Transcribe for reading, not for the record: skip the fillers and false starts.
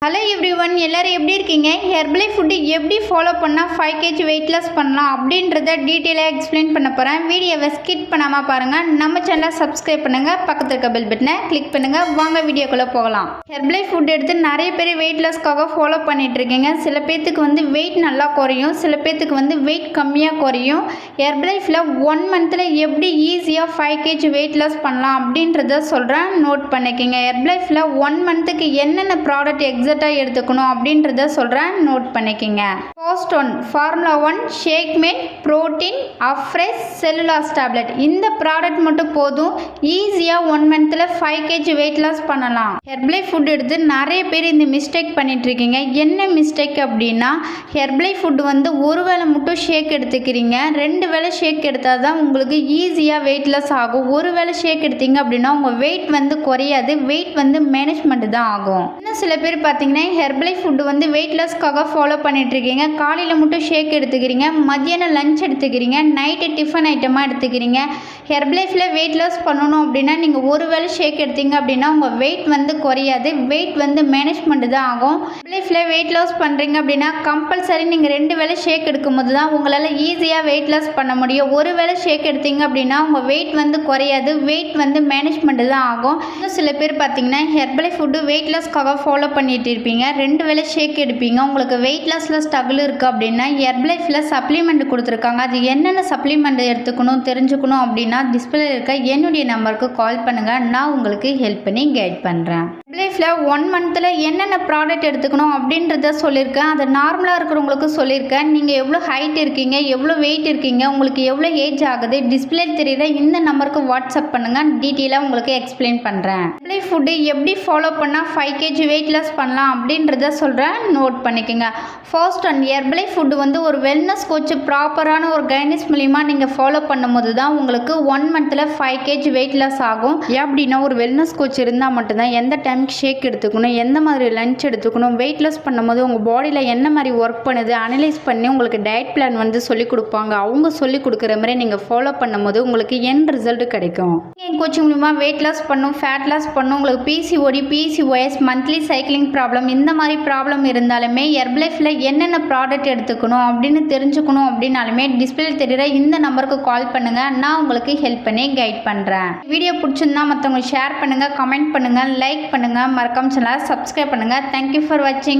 Hello everyone, எல்லாரும் எப்படி இருக்கீங்க? ஹெர்பலை ஃபுட்டு எப்படி ஃபாலோ பண்ணால் 5 kg வெயிட் லாஸ் பண்ணலாம் அப்படின்றத டீட்டெயிலாக எக்ஸ்பிளைன் பண்ண போகிறேன். வீடியோவை ஸ்கிப் பண்ணாமல் பாருங்கள். நம்ம சேனலை சப்ஸ்கிரைப் பண்ணுங்கள், பக்கத்தில் இருக்க பெல் பட்டனை கிளிக் பண்ணுங்கள். வாங்க வீடியோக்குள்ளே போகலாம். ஹெர்பலை ஃபுட் எடுத்து நிறைய பேர் வெயிட் லாஸ்க்காக ஃபாலோ பண்ணிட்டு இருக்கீங்க. சில பேர்த்துக்கு வெயிட் நல்லா குறையும், சில பேர்த்துக்கு வெயிட் கம்மியாக குறையும். ஹெர்பலைஃபில் 1 மந்தில் எப்படி ஈஸியாக 5 kg வெயிட் லாஸ் பண்ணலாம் அப்படின்றத சொல்கிறேன், நோட் பண்ணிக்கோங்க. ஹெர்பலைஃபில் 1 மந்த்துக்கு என்னென்ன ப்ராடக்ட் எக்ஸாக்டாக எடுத்துக்கணும் அப்படின்றத சொல்கிறேன், நோட் பண்ணிக்கோங்க. First one, formula 1 Shake Mate protein Afresh Cell U Loss tablet. இந்த ப்ராடக்ட் மட்டும் போதும், ஈஸியாக 1 மந்தில் 5 kg வெயிட் லாஸ் பண்ணலாம். ஹெர்பலை ஃபுட் எடுத்து நிறைய பேர் இந்த மிஸ்டேக் பண்ணிட்டு இருக்கீங்க. என்ன மிஸ்டேக் அப்படின்னா, ஹெர்பலை ஃபுட் ஒரு வேளை மட்டும் ஷேக் எடுத்துக்கிறீங்க. 2 வேளை ஷேக் எடுத்தால் தான் உங்களுக்கு ஈஸியாக வெயிட் லாஸ் ஆகும். ஒரு வேளை ஷேக் எடுத்தீங்க அப்படின்னா உங்கள் வெயிட் குறையாது, வெயிட் மேனேஜ்மெண்ட் தான் ஆகும். இன்னும் சில பேர் பார்த்தீங்கன்னா ஹெர்பலை ஃபுட் வெயிட் லாஸ்க்காக ஃபாலோ பண்ணிட்டு இருக்கீங்க. காலையில் மட்டும் ஷேக் எடுத்துக்கிறீங்க, மதியானம் லஞ்ச் எடுத்துக்கிறீங்க, நைட்டு டிஃபன் ஐட்டமாக எடுத்துக்கிறீங்க. ஹெர்பலைஃபில் வெயிட் லாஸ் பண்ணணும் அப்படின்னா நீங்கள் ஒரு வேளை ஷேக் எடுத்தீங்க அப்படின்னா உங்கள் வெயிட் குறையாது, வெயிட் மேனேஜ்மெண்ட் தான் ஆகும். ஹெர்பலைஃபில் வெயிட் லாஸ் பண்ணுறீங்க அப்படின்னா கம்பல்சரி நீங்கள் 2 வேளை ஷேக் எடுக்கும்போது தான் உங்களால் ஈஸியாக வெயிட் லாஸ் பண்ண முடியும். ஒரு வேளை ஷேக் எடுத்தீங்க அப்படின்னா உங்கள் வெயிட் குறையாது, வெயிட் மேனேஜ்மெண்ட் தான் ஆகும். இன்னும் சில பேர் பார்த்தீங்கன்னா ஹெர்பலை ஃபுட்டு வெயிட் லாஸ்க்காக ஃபாலோ பண்ணிட்டு இருப்பீங்க. 2 வேளை ஷேக் எடுப்பீங்க, உங்களுக்கு வெயிட் லாஸில் ஸ்ட்ரகிள் இருக்குது அப்படின்னா ஹெர்பலைஃபில் சப்ளிமெண்ட் கொடுத்துருக்காங்க. அது என்னென்ன சப்ளிமெண்ட் எடுத்துக்கணும் தெரிஞ்சுக்கணும் அப்படின்னா டிஸ்பிளே இருக்க என்னுடைய நம்பருக்கு கால் பண்ணுங்கள், நான் உங்களுக்கு ஹெல்ப் பண்ணி கைட் பண்ணுறேன். ஹெர்பலைஃபில் 1 மந்தில் என்னென்ன ப்ராடக்ட் எடுத்துக்கணும் அப்படின்றத சொல்லியிருக்கேன். அது நார்மலாக இருக்கிறவங்களுக்கு சொல்லியிருக்கேன். நீங்கள் எவ்வளோ ஹைட் இருக்கீங்க, எவ்வளோ வெயிட் இருக்கீங்க, உங்களுக்கு எவ்வளோ ஏஜ் ஆகுது, டிஸ்பிளே தெரியுற இந்த நம்பருக்கு வாட்ஸ்அப் பண்ணுங்கள், டீட்டெயிலாக உங்களுக்கு எக்ஸ்பிளைன் பண்ணுறேன். ஹெர்பலை ஃபுட்டு எப்படி ஃபாலோ பண்ணால் 5 kg வெயிட் லாஸ் பண்ணலாம் அப்படின்றத சொல்கிறேன், நோட் பண்ணிக்கோங்க. ஃபர்ஸ்ட் ஒன், ஹெர்பலை ஃபுட்டு ஒரு வெல்னஸ் கோச் ப்ராப்பரான ஒரு கைடன்ஸ் மூலிமா நீங்கள் ஃபாலோ பண்ணும்போது தான் உங்களுக்கு 1 மந்தில் 5 kg வெயிட் லாஸ் ஆகும். அப்படின்னா ஒரு வெல்னஸ் கோச் இருந்தால் மட்டும்தான் எந்த டைமுக்கு ஷேக் எடுத்துக்கணும், எந்த மாதிரி லஞ்ச் எடுத்துக்கணும், வெயிட் லாஸ் பண்ணும்போது உங்கள் பாடியில் என்ன மாதிரி ஒர்க் பண்ணுது அனலைஸ் பண்ணி உங்களுக்கு டயட் பிளான் சொல்லிக் கொடுப்பாங்க. அவங்க சொல்லிக் கொடுக்குற மாதிரி நீங்கள் ஃபாலோ பண்ணும்போது உங்களுக்கு என் ரிசல்ட் கிடைக்கும். கோச்சிங் மூலிமா வெயிட் லாஸ் பண்ணும், ஃபேட் லாஸ் பண்ணும். உங்களுக்கு PCOD, PCOS, monthly cycling problem, இந்த மாதிரி ப்ராப்ளம் இருந்தாலுமே ஹெர்பலைஃபில் என்னென்ன ப்ராடக்ட் எடுத்துக்கணும் அப்படின்னு தெரிஞ்சுக்கணும் அப்படின்னாலுமே டிஸ்பிளே தெரியுற இந்த நம்பருக்கு கால் பண்ணுங்கள், நான் உங்களுக்கு ஹெல்ப் பண்ணி கைட் பண்ணுறேன். வீடியோ பிடிச்சிருந்தா மற்றவங்க ஷேர் பண்ணுங்கள், கமெண்ட் பண்ணுங்கள், லைக் பண்ணுங்கள், மறக்காம சேனலை சப்ஸ்கிரைப் பண்ணுங்கள். தேங்க்யூ ஃபார் வாட்சிங்.